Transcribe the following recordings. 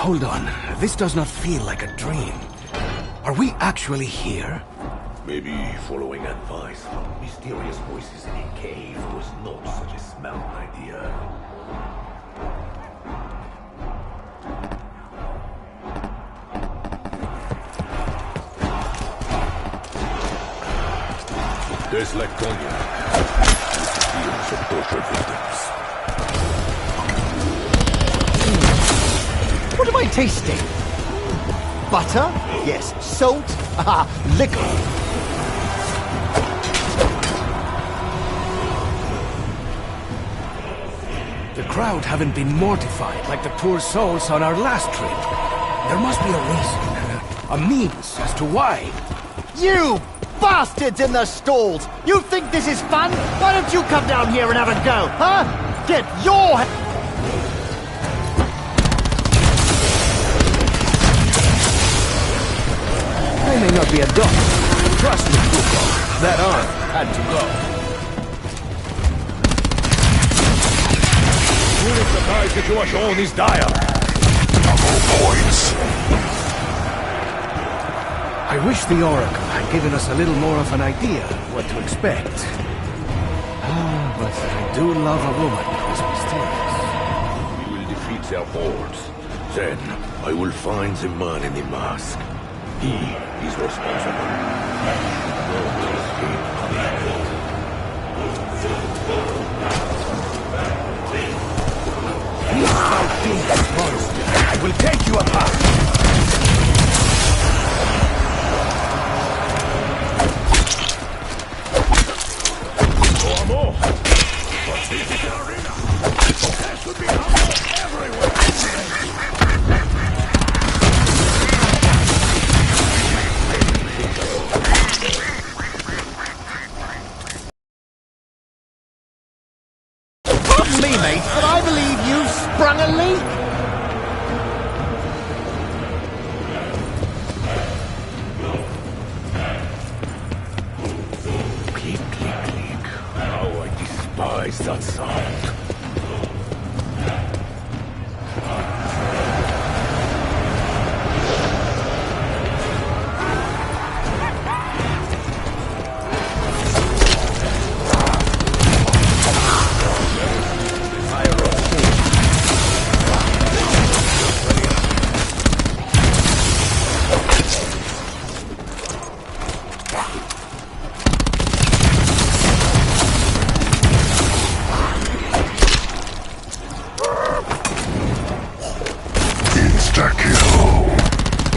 Hold on. This does not feel like a dream. Are we actually here? Maybe following advice from mysterious voices in a cave was not such a smart idea. Tastes like cognac. Feels of tortured victims. What am I tasting? Butter? Yes. Salt? Ah, liquor. The crowd haven't been mortified like the poor souls on our last trip. There must be a reason, a means as to why. You bastards in the stalls! You think this is fun? Why don't you come down here and have a go, huh? Get your... I may not be a doctor. Trust me, Tuco. That arm had to go. The situation is dire. Double points. I wish the Oracle had given us a little more of an idea of what to expect. But I do love a woman who's mysterious. We will defeat their hordes. Then I will find the man in the mask. He is responsible. No will escape punishment. Please fight this monster. I will take you apart. Pardon me, mate, but I believe you sprung a leak. Click, click, click. How I despise that sound.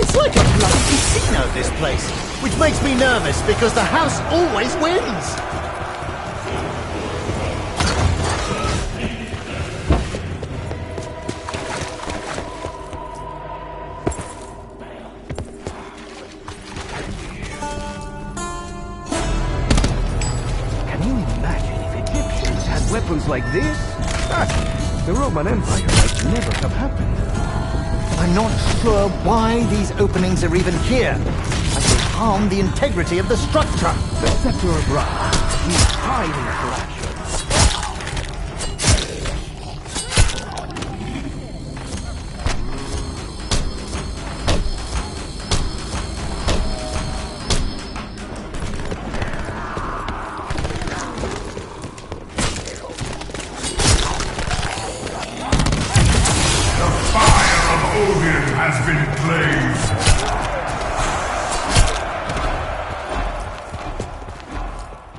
It's like a bloody casino, this place. Which makes me nervous, because the house always wins. Can you imagine if Egyptians had weapons like this? The Roman Empire might never have happened. I'm not sure why these openings are even here. That will harm the integrity of the structure. The Scepter of Ra. He's hiding for action. Odin has been blazed.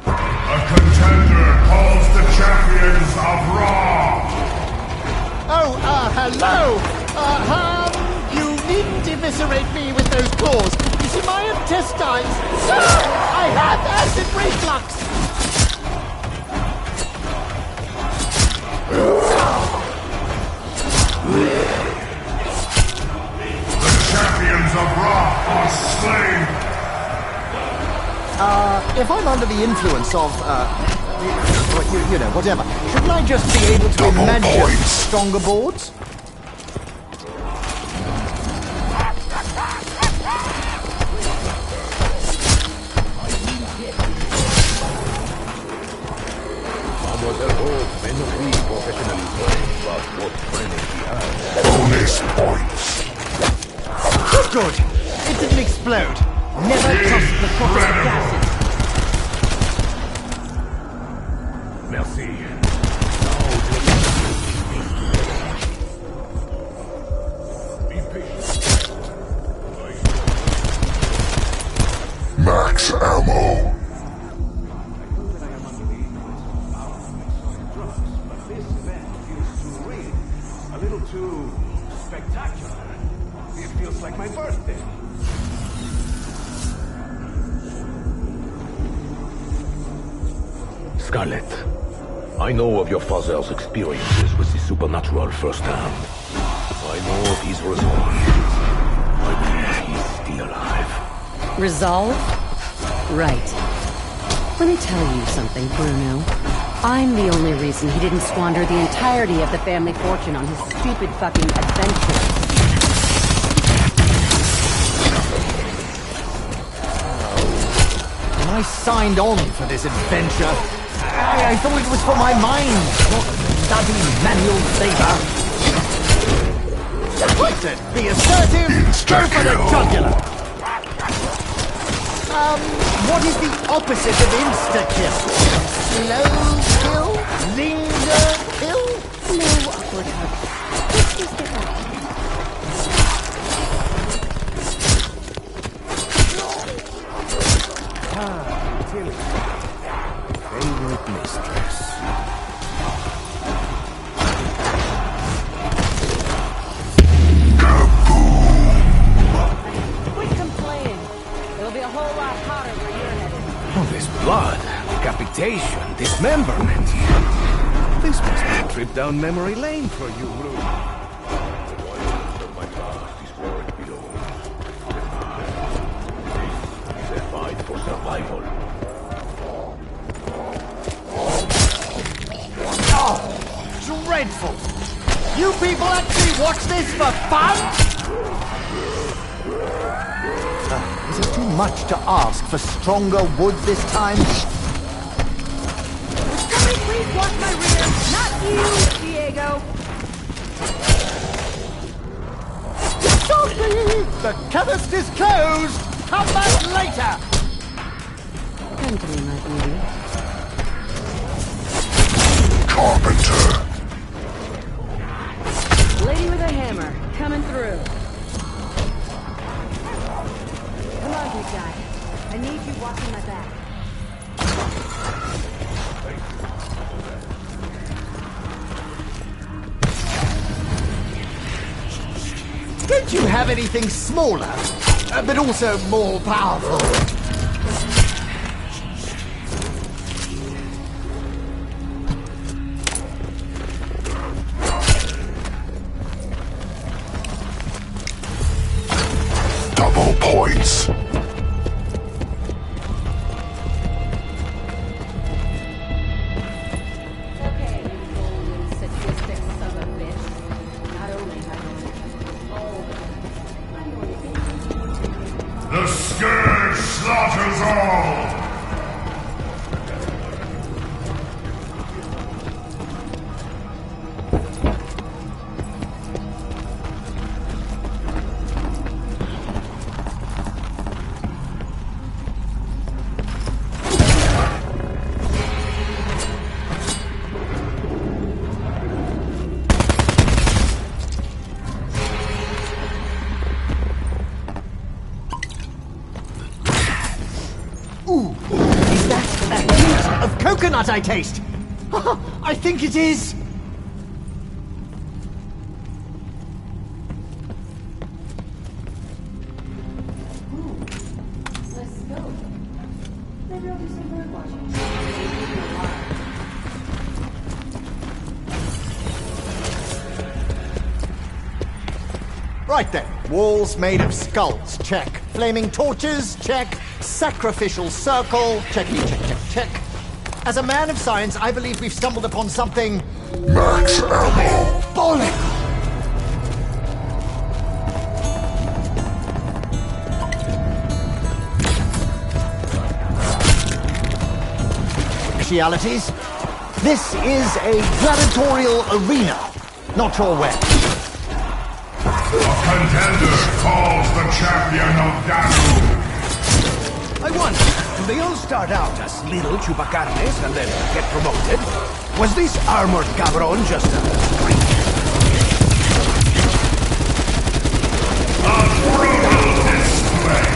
A contender calls the champions of Ra. Oh, hello! You needn't eviscerate me with those claws. You see, my intestines... I have acid reflux! Champions of Ra are slain. If I'm under the influence of, you know, whatever, shouldn't I just be able to Double imagine points. stronger boards? Bonus points. Good! It didn't explode. Never trust the toxic gases. Merci. Be patient. Max ammo. This event feels too real. A little too spectacular. It feels like my birthday. Scarlet, I know of your father's experiences with the supernatural firsthand. I know of his resolve. I believe he's still alive. Resolve? Right. Let me tell you something, Bruno. I'm the only reason he didn't squander the entirety of the family fortune on his stupid fucking adventures. When I signed on for this adventure, I thought it was for my mind, not bloody manual labor. Listen, be assertive, go for the jugular. What is the opposite of insta-kill? Slow kill? Linger kill? No awkward hug. Let's just get back. Tilly. Favorite mistress. Quit complaining. It'll be a whole lot hotter where you're headed. All this blood, decapitation, dismemberment. This must be a trip down memory lane for you, Bruno. The wonders of my past is where it belongs. This is a fight for survival. Oh, dreadful! You people actually watch this for fun? Is it too much to ask for stronger wood this time? Somebody please watch my rear. Not you, Diego. Sorry! The chemist is closed! Come back later! Come to me, my beauty. Carpenter. Lady with a hammer, coming through. Come on, big guy. I need you watching my back. Don't you have anything smaller, but also more powerful? Double points. Okay, you golden sadistic son of a bitch. Not only have The scourge slaughters all. Is that a hint of coconut I taste? I think it is. Let's go. Maybe I'll do some bird watching. Right then. Walls made of skulls, check. Flaming torches, check. Sacrificial circle, checkity check, check, check. As a man of science, I believe we've stumbled upon something Max ammo. diabolical. Specialities. This is a gladiatorial arena. Not sure where. Contender calls the champion of Danu. I wonder, do they all start out as little chupacarnes and then get promoted? Was this armored cabron just a freak? A brutal display.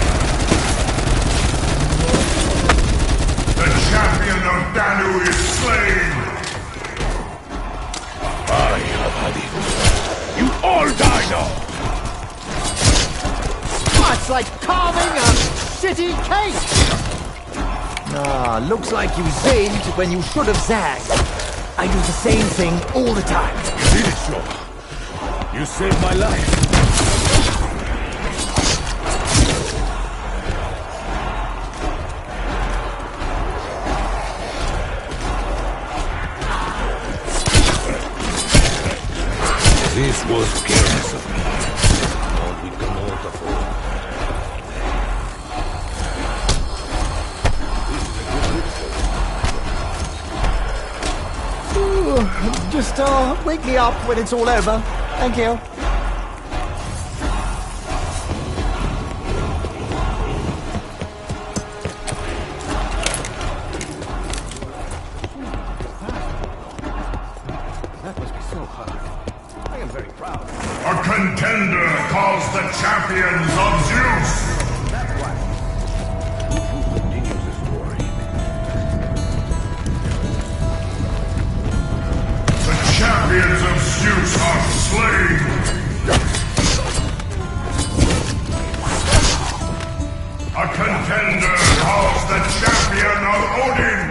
The champion of Danu is slain. I have had it. You all die now! It's like carving a shitty cake! Ah, looks like you zigged when you should have zagged. I do the same thing all the time. Did it, Shaw? You saved my life. This was careless of me. All we cannot afford. Just wake me up when it's all over. Thank you. That must be so hard. I am very proud. A contender calls the champions of Zeus. That's why. Who continues the story? The champions of Zeus are slain. A contender calls the champion of Odin.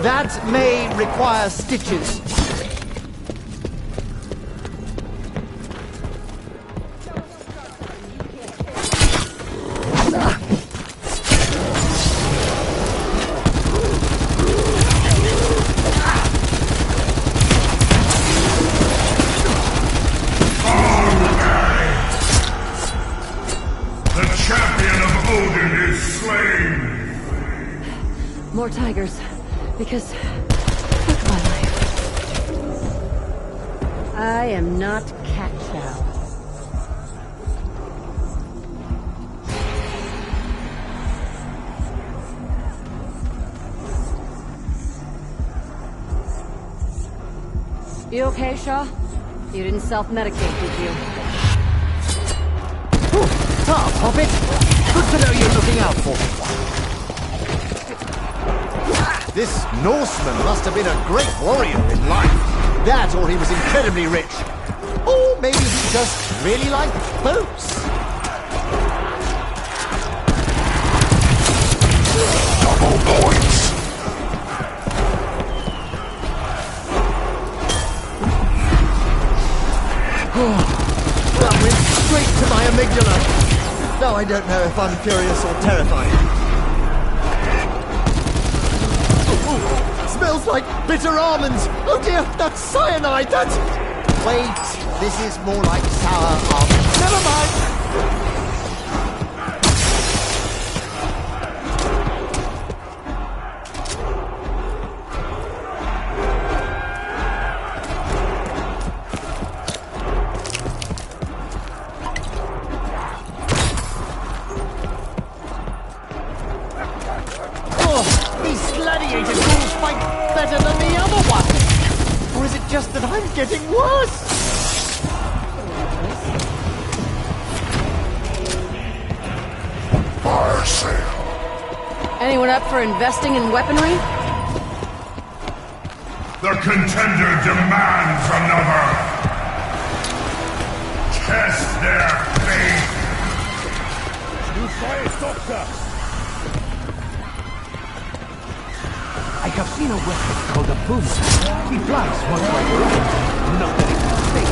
That may require stitches. The champion of Odin is slain. More tigers. Because, fuck my life. I am not cat chow. You okay, Shaw? You didn't self-medicate, did you? Tough, Hobbit. Good to know you're looking out for me. This Norseman must have been a great warrior in life. That, or he was incredibly rich. Or maybe he just really liked boats. Double points. That went straight to my amygdala. Now I don't know if I'm curious or terrified. Smells like bitter almonds. Oh dear, that's cyanide. That's... Wait, this is more like sour almonds. Never mind. Gladiator ghouls fight better than the other one! Or is it just that I'm getting worse? Fire sale. Anyone up for investing in weaponry? The contender demands another. Test their faith. You fire doctor! I have seen a weapon called a boomerang. He flies much like a rocket. Not that it can stay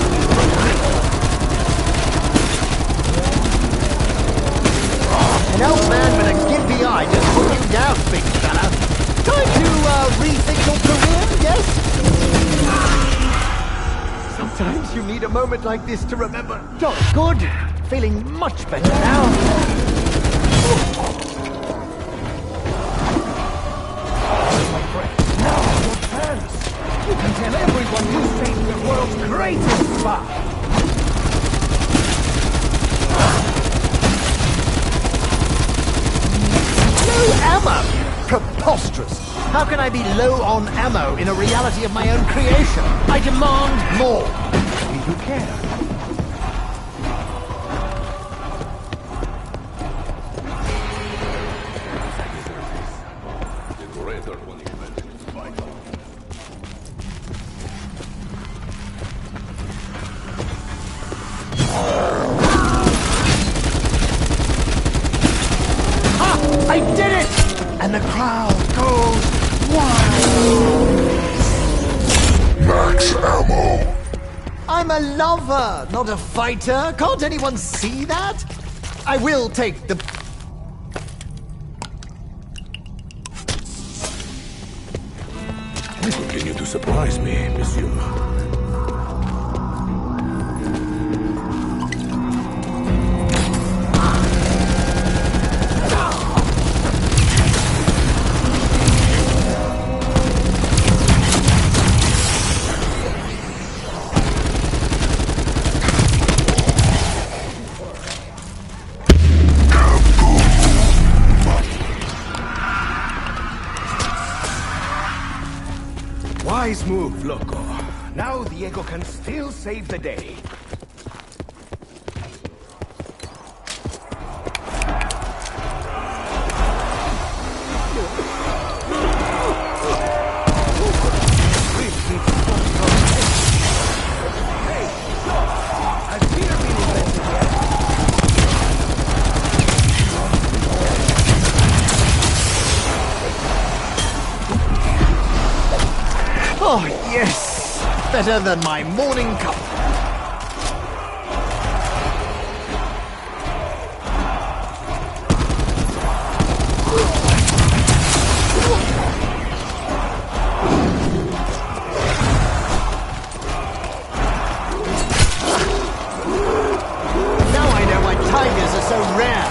An old man with a gimpy eye just put you down, big fella. Time to rethink your career, yes? Sometimes you need a moment like this to remember. Jolly good. Feeling much better now. my friend. Humor? Preposterous. How can I be low on ammo in a reality of my own creation? I demand more. You care. I did it! And the crowd goes wild. Max ammo. I'm a lover, not a fighter. Can't anyone see that? I will take the... You continue to surprise me, monsieur. Wise move, Loco. Now Diego can still save the day. Oh, yes! Better than my morning cup. Now I know why tigers are so rare.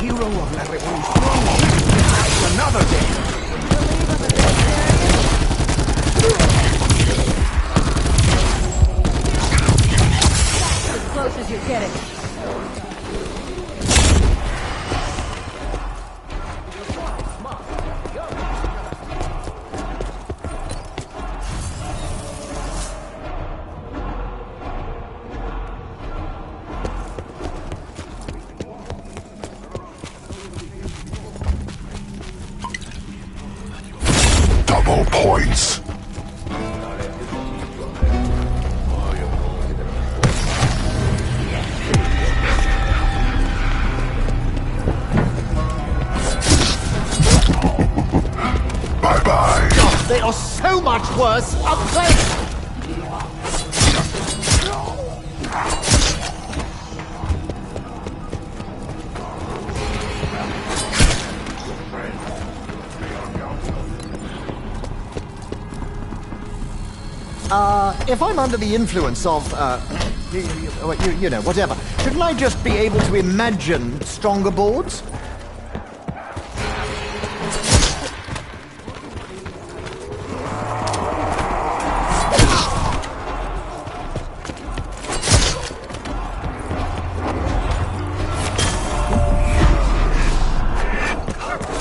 Hero of la Revolución. Another day. As close as you're getting. Double points. Bye-bye. God, they are so much worse up close. If I'm under the influence of, you know, whatever, shouldn't I just be able to imagine stronger boards?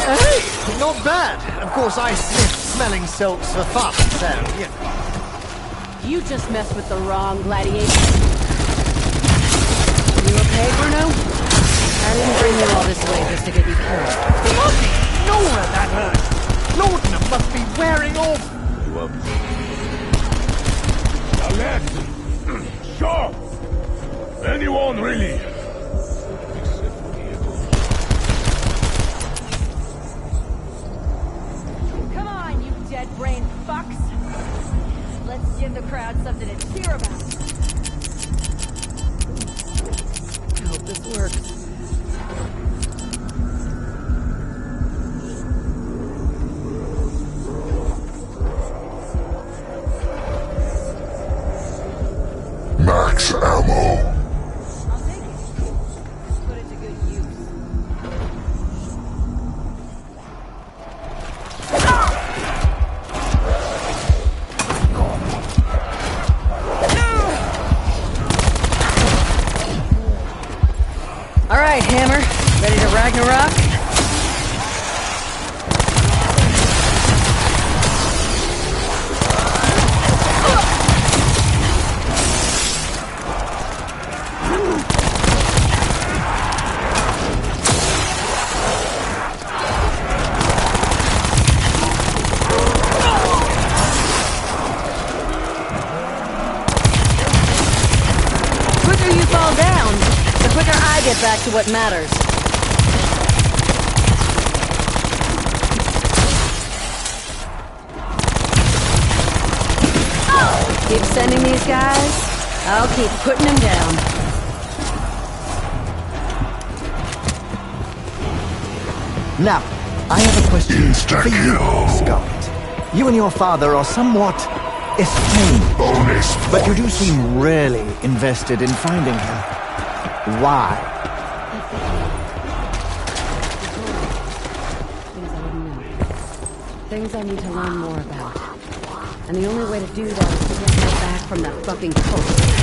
Hey, not bad. Of course, I sniff smelling salts for fun, so, you know. You just messed with the wrong gladiator. You okay, Bruno? I didn't bring you all this way just to get you killed. Bloody Nora, that hurts! Laudanum must be wearing off! Alex! Sure! Anyone, really? Come on, you dead-brain fucks! Let's give the crowd something to cheer about. I hope this works. Max ammo. I'll take it. Put it to good use. Ragnarok? Get back to what matters. Keep sending these guys. I'll keep putting them down. Now, I have a question for you, Scarlet. You and your father are somewhat estranged, but you do seem really invested in finding him. Why? Things I need to learn more about. And the only way to do that is to get her back from that fucking coast.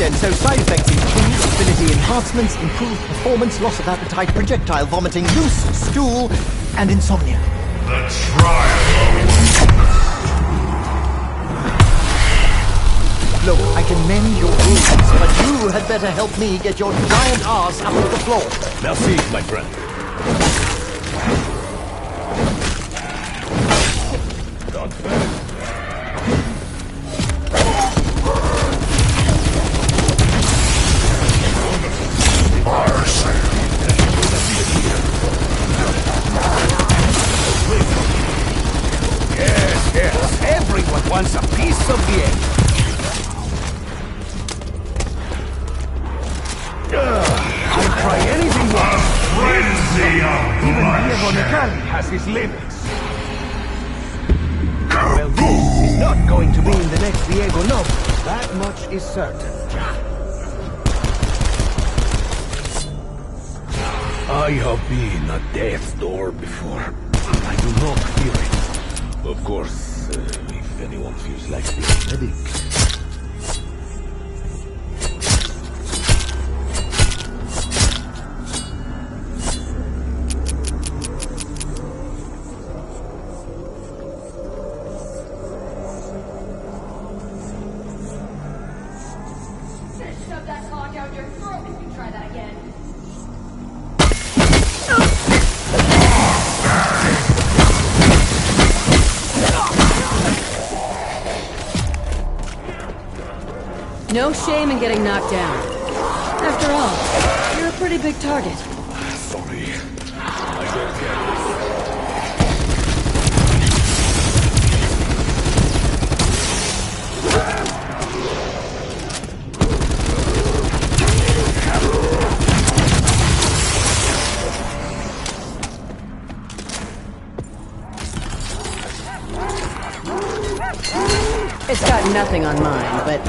So side effects include ability enhancements, improved performance, loss of appetite, projectile vomiting, loose stool, and insomnia. The trial. Look, I can mend your wounds, but you had better help me get your giant ass up off the floor. Merci, my friend. Not bad. Yes, everyone wants a piece of the egg. I'll try anything once. Frenzy of Even Diego bloodshed. Nicali has his limits. Well, this is not going to be in the next Diego novel. That much is certain. I have been at death's door before. I do not fear it. Of course, if anyone feels like being medic. Shove that hog down your throat if you try that again. No shame in getting knocked down. After all, you're a pretty big target. Sorry. I don't get this. It's got nothing on mine, but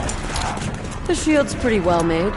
the shield's pretty well made.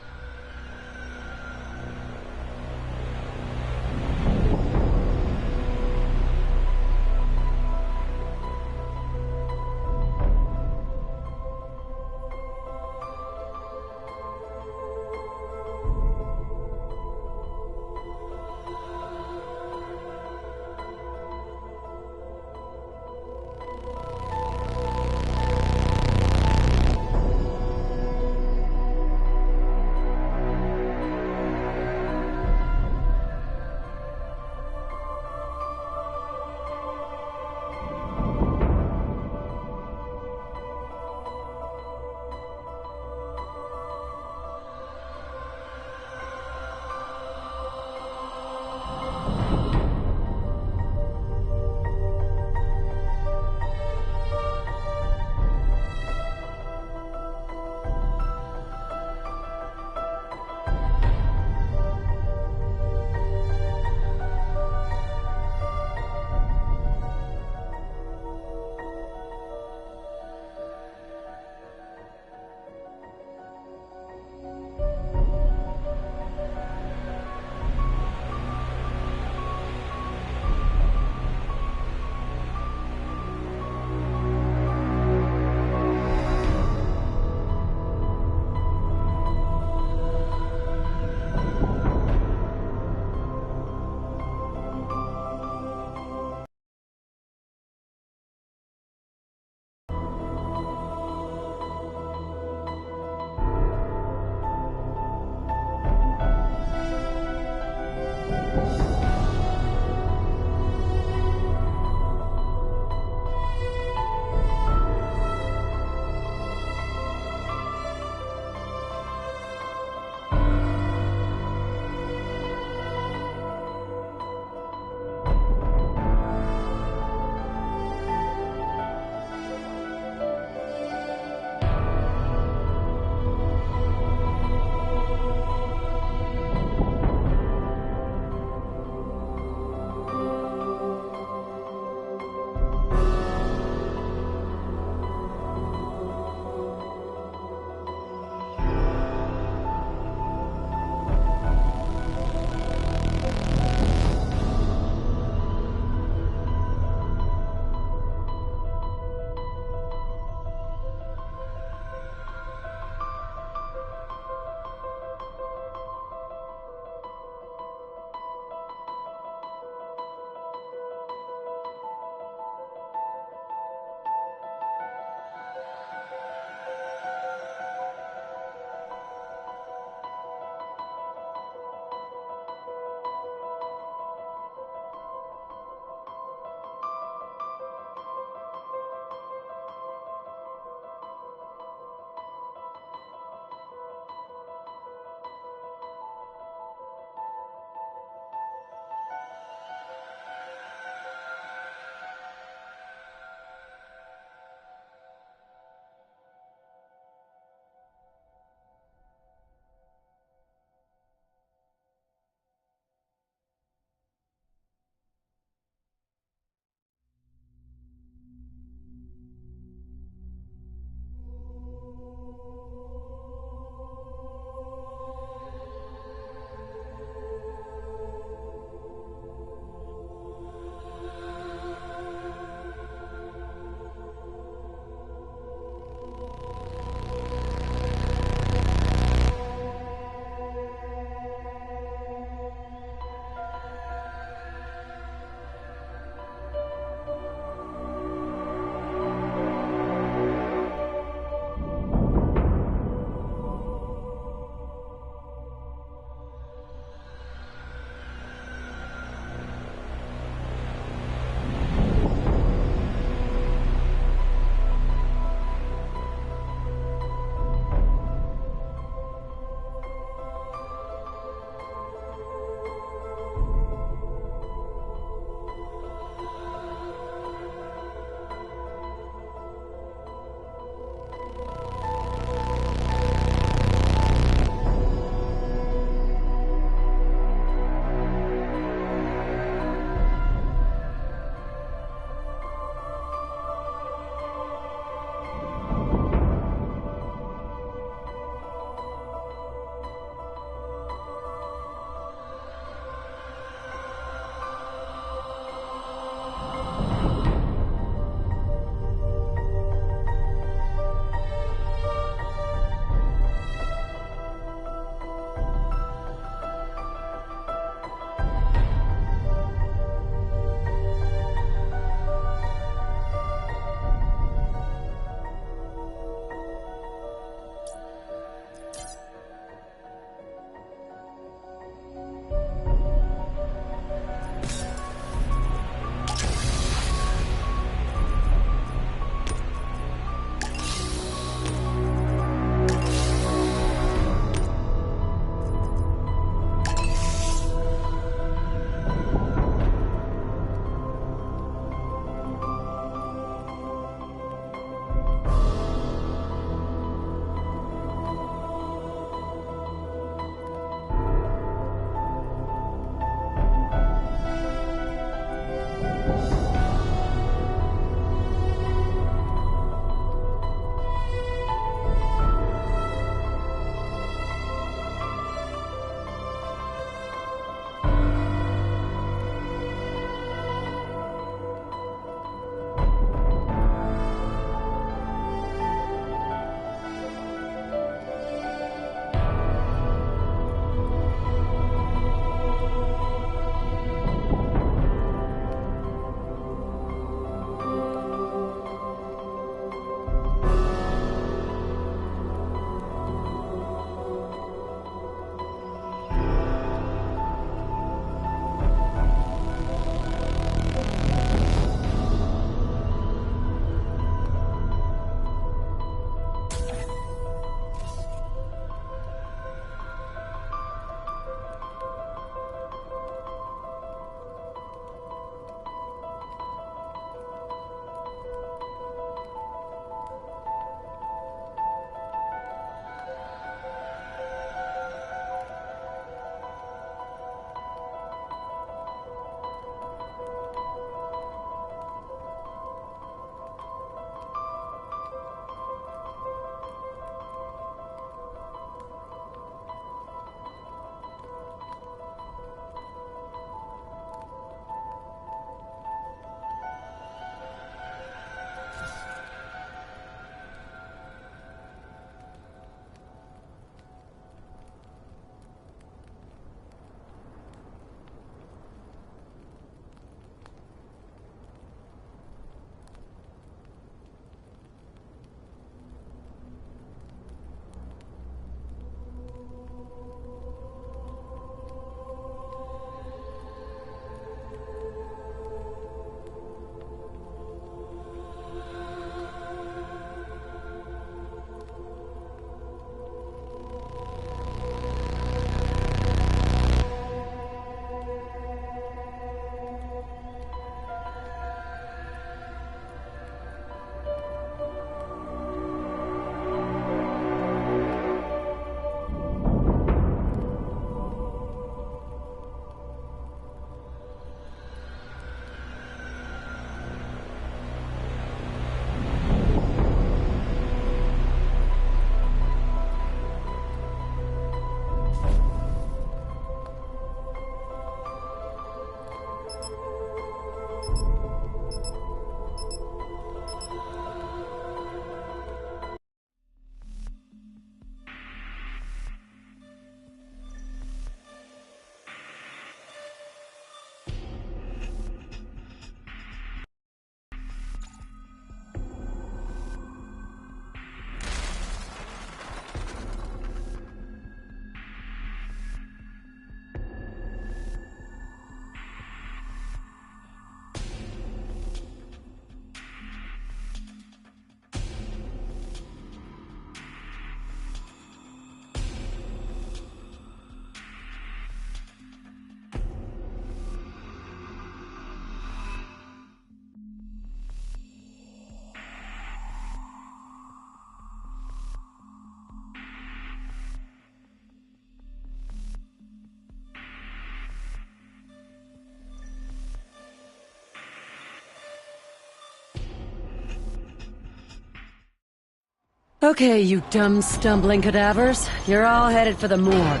Okay, you dumb, stumbling cadavers. You're all headed for the morgue.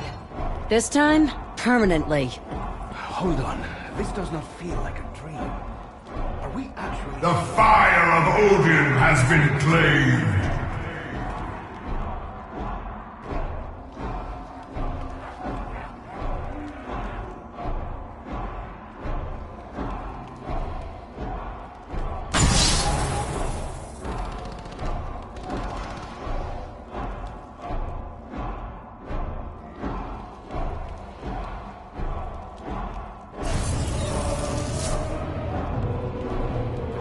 This time, permanently. Hold on. This does not feel like a dream. Are we actually... The fire of Odin has been claimed.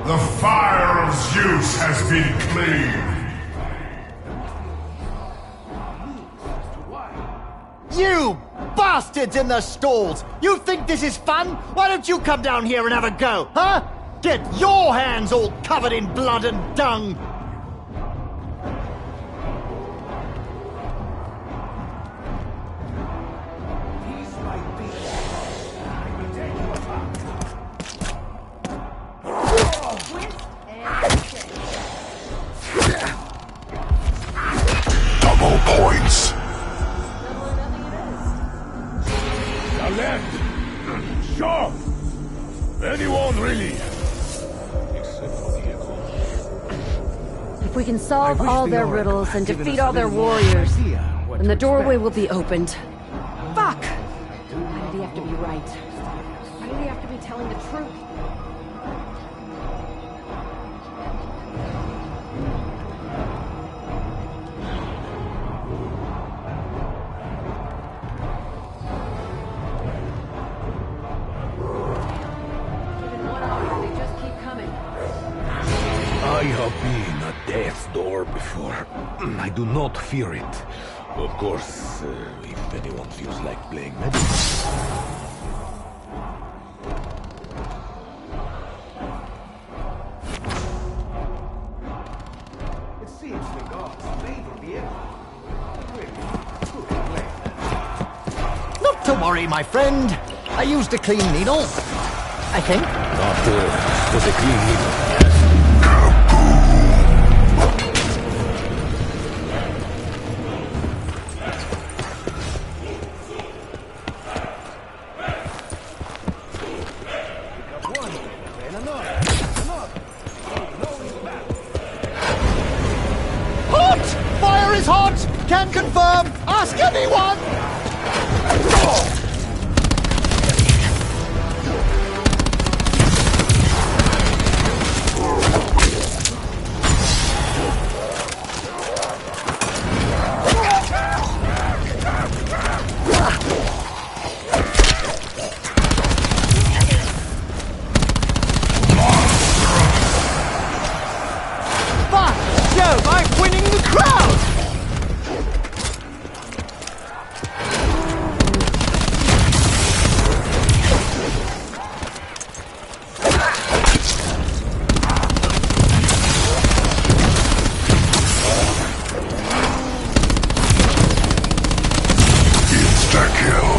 The fire of Zeus has been claimed. You bastards in the stalls! You think this is fun? Why don't you come down here and have a go, huh? Get your hands all covered in blood and dung! Double points. Sure! Anyone, really? Except for the echo. If we can solve all their riddles and defeat all their warriors, then the doorway will be opened. Fuck! Why did he have to be right? Why did he have to be telling the truth? They just keep coming. I have been at death's door before. I do not fear it. Of course, if anyone feels like playing medicine. It seems the gods favor the emperor. Not to worry, my friend. I used a clean needle. I think. Not was a clean needle. Hot! Fire is hot! Can confirm! Ask anyone! By Jove, I'm winning the crowd! Insta-kill.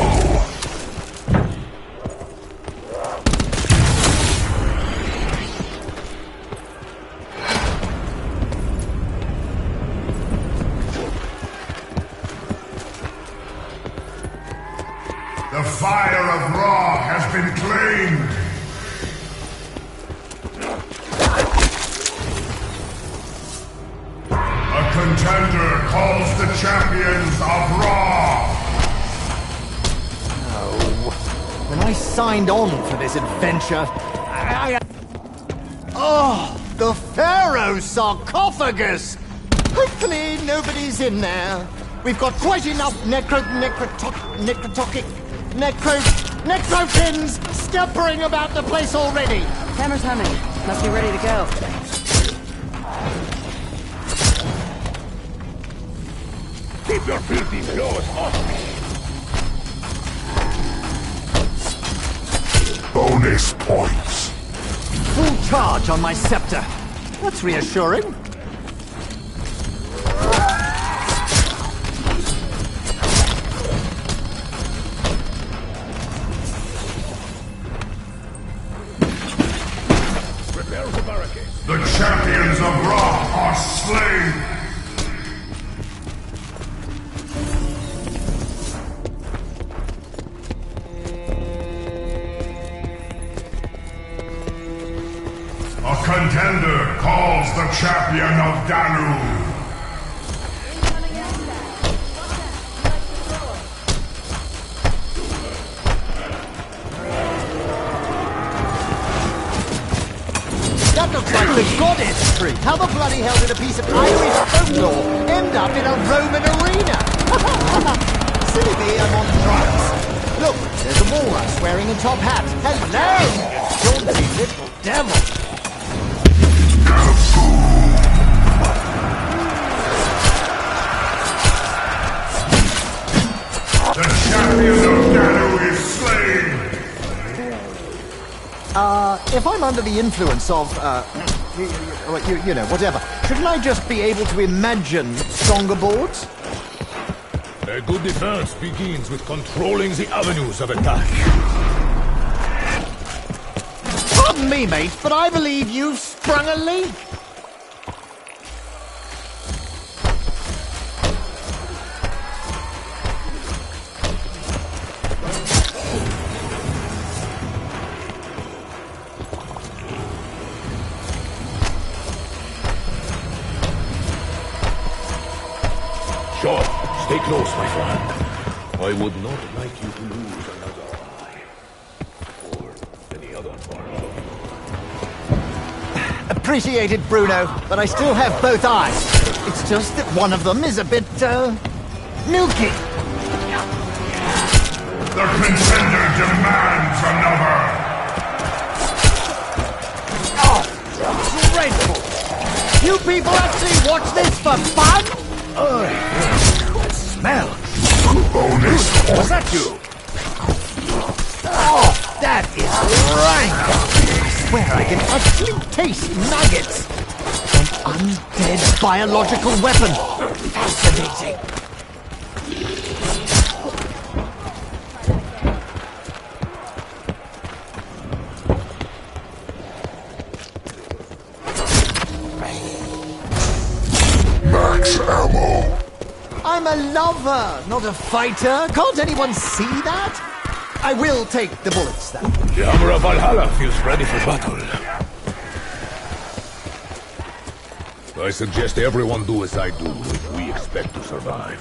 The fire of Ra has been claimed. contender calls the champions of Raw. When I signed on for this adventure, Oh, the Pharaoh sarcophagus! Hopefully nobody's in there. We've got quite enough necropins scampering about the place already. Hammer's humming. Must be ready to go. Keep your filthy claws off me! Bonus points. Full charge on my scepter. That's reassuring. Prepare the barricades. The champions of Ra are slain. A contender calls the champion of Danu. That looks like the goddess tree. How the bloody hell did a piece of Irish folklore end up in a Roman arena? Silly me, I'm on drugs. Look, there's a walrus wearing a top hat. Hello! Jaunty little devil. The champion of Danu is slain. If I'm under the influence of, you know, whatever, shouldn't I just be able to imagine stronger boards? A good defense begins with controlling the avenues of attack. Pardon me, mate, but I believe you've sprung a leak. Sure, stay close, my friend. I would not like you to lose another eye. Or any other part of you. Appreciated, Bruno, but I still have both eyes. It's just that one of them is a bit, milky. The contender demands another. Oh, dreadful. You people actually watch this for fun? That smell. Bonus Was that you? Oh, that is rank. I swear I can actually taste maggots. An undead biological weapon. Fascinating. max ammo. I'm a lover, not a fighter. Can't anyone see that? I will take the bullets, though. The Hammer of Valhalla feels ready for battle. I suggest everyone do as I do if we expect to survive.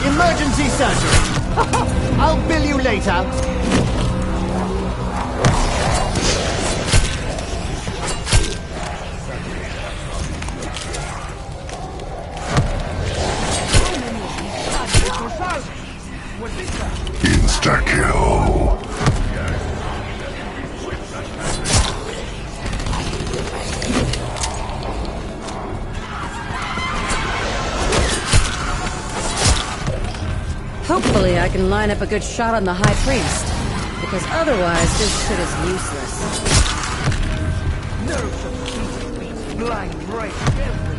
Emergency surgery. I'll bill you later. Insta-kill. Hopefully I can line up a good shot on the High Priest, because otherwise this shit is useless. Nerves of blind right every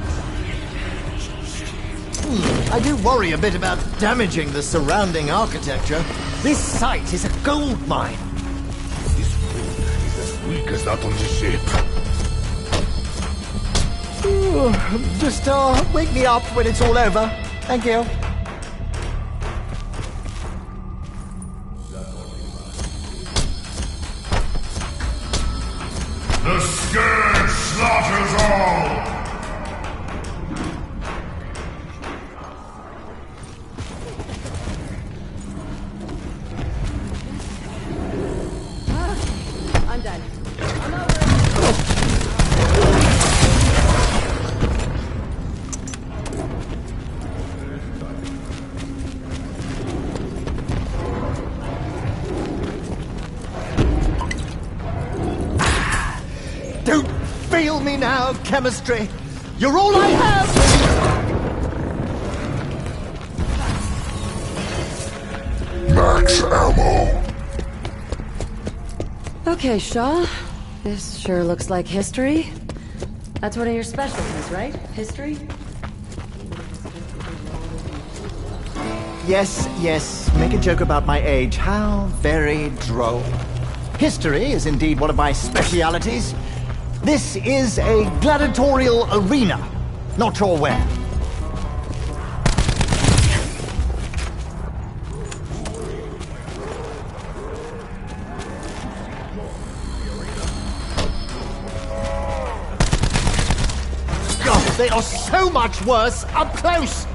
I do worry a bit about damaging the surrounding architecture. This site is a gold mine. This food is as weak as that on the ship. Just wake me up when it's all over. Thank you. The Scourge slaughters all! I'm done. Don't fail me now, chemistry. You're all I have! Max ammo. Okay, Shaw. This sure looks like history. That's one of your specialties, right? History? Yes, yes. Make a joke about my age. How very droll. History is indeed one of my specialities. This is a gladiatorial arena. Not sure where. God, they are so much worse up close!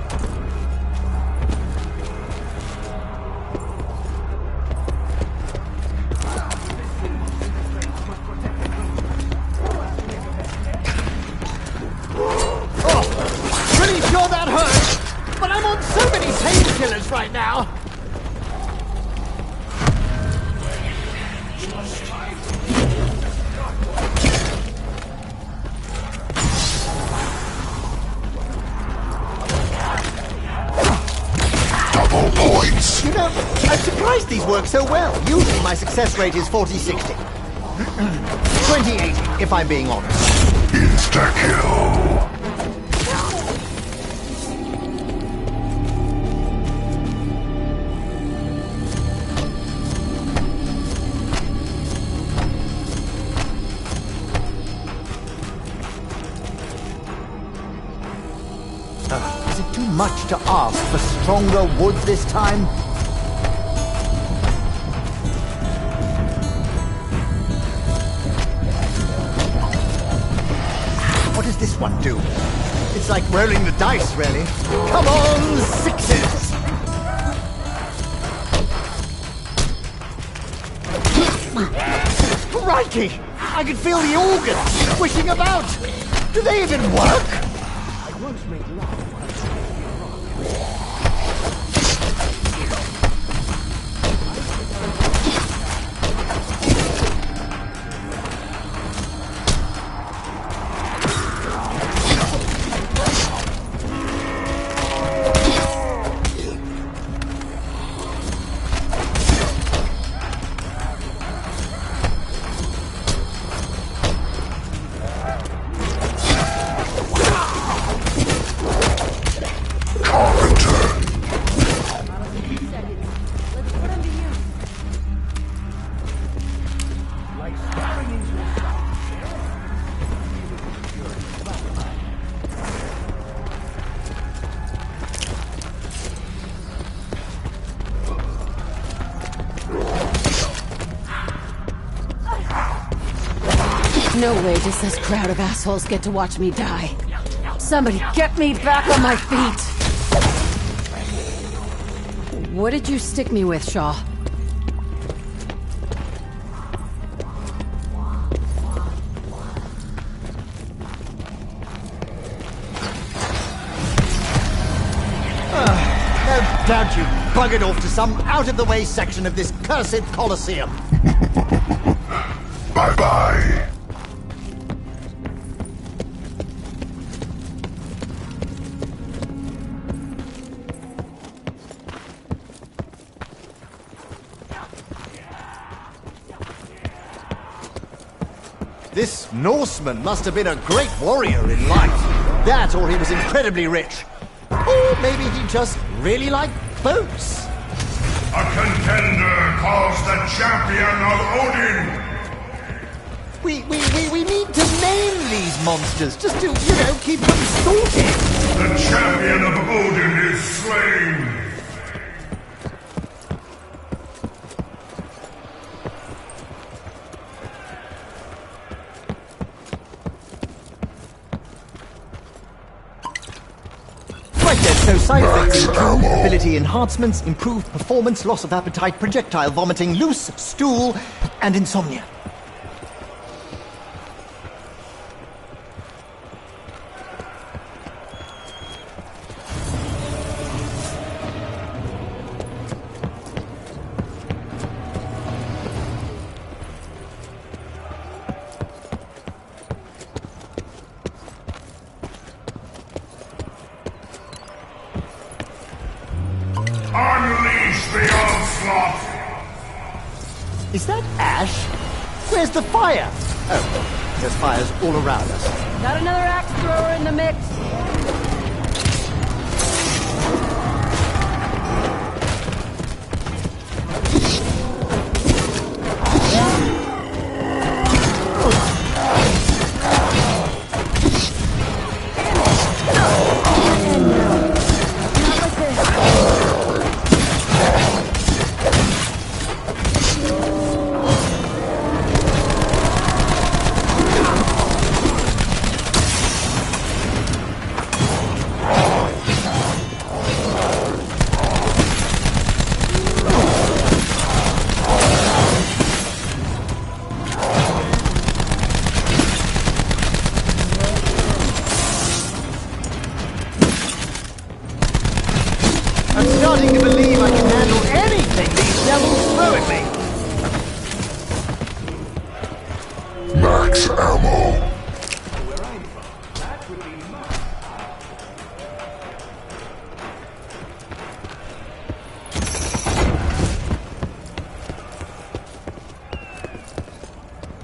Pretty sure that hurt, but I'm on so many painkillers right now. Double points. You know, I'm surprised these work so well. Usually my success rate is 40-60. 20-80, if I'm being honest. Insta-kill. Is it too much to ask for stronger wood this time? What does this one do? It's like rolling the dice, really. Come on, sixes! Crikey! I can feel the organs squishing about! Do they even work? No way does this crowd of assholes get to watch me die. Somebody get me back on my feet! What did you stick me with, Shaw? No doubt you buggered off to some out-of-the-way section of this cursed Colosseum. Bye-bye. This Norseman must have been a great warrior in life. That, or he was incredibly rich. Or Or maybe he just really liked boats. A contender calls the champion of Odin! We need to name these monsters just to, keep them sorted. The champion of Odin is slain! Right then, so side effects include ability enhancements, improved performance, loss of appetite, projectile vomiting, loose stool, and insomnia. Unleash the onslaught! Is that ash? Where's the fire? Oh, there's fires all around us. Got another axe thrower in the mix. I'm starting to believe I can handle anything these devils throw at me. Max ammo.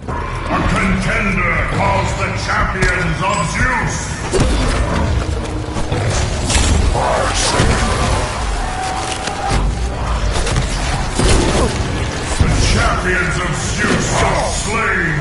A contender calls the champions of Zeus! The champions of Zeus are slain!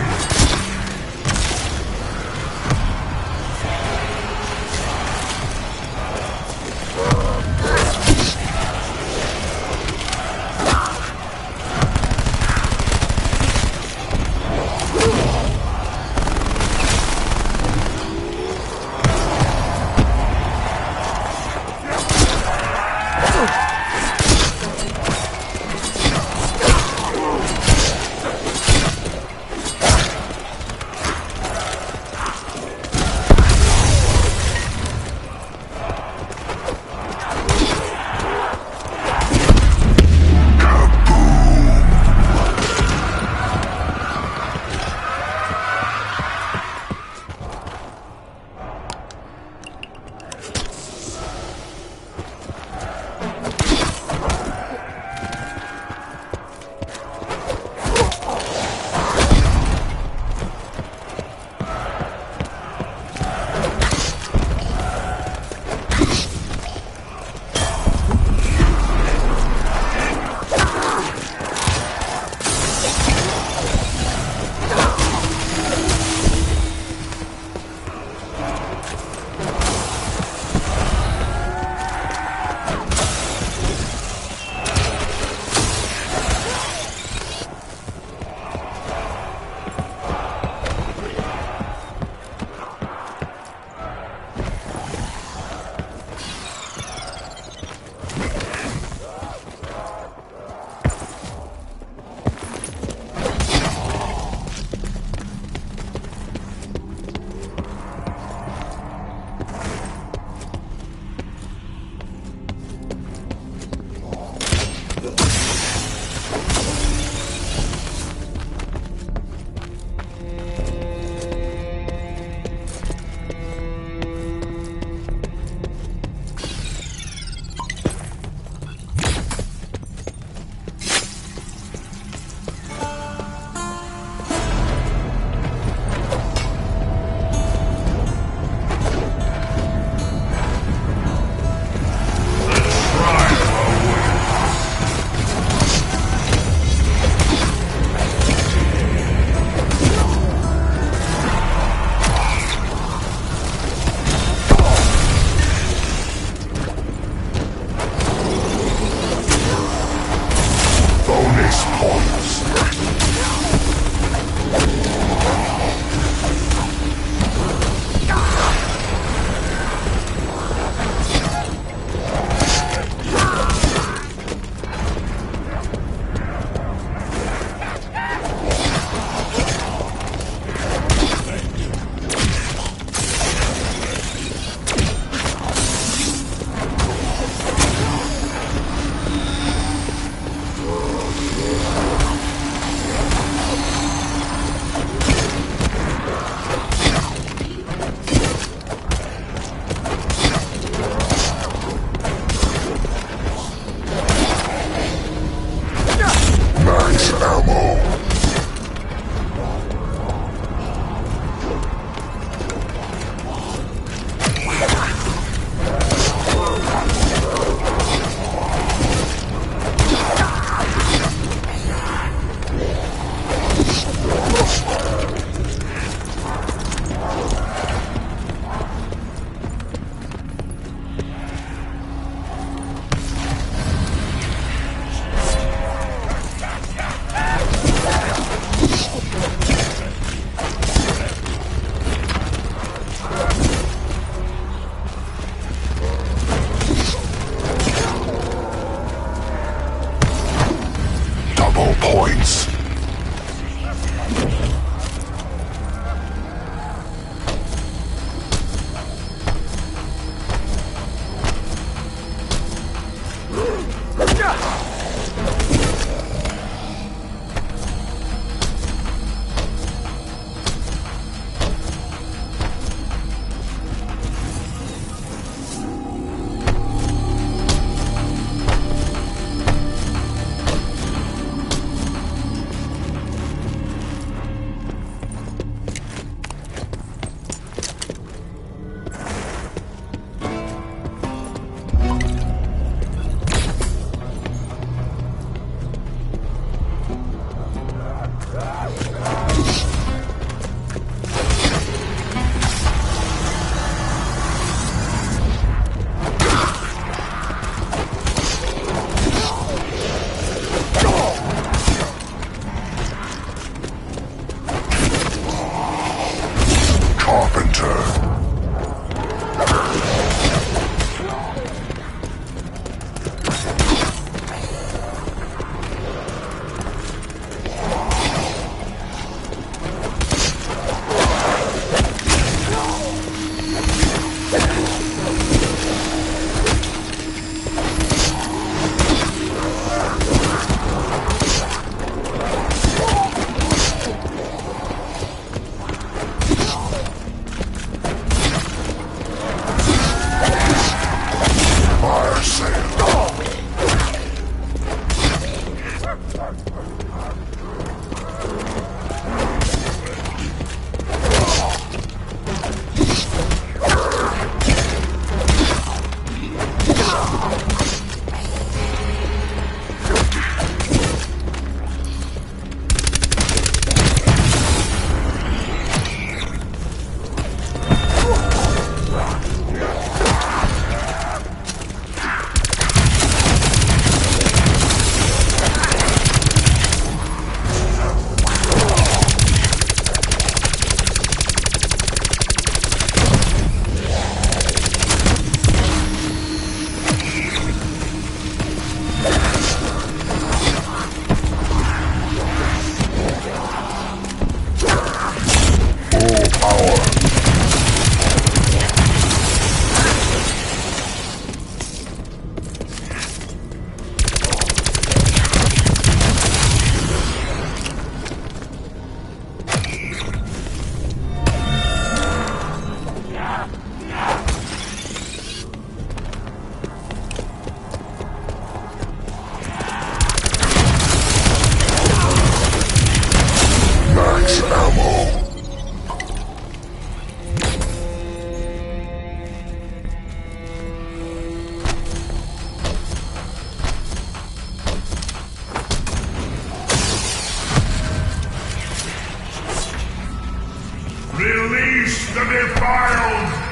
Release the defiled!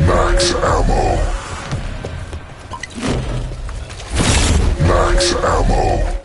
Max ammo. Max ammo.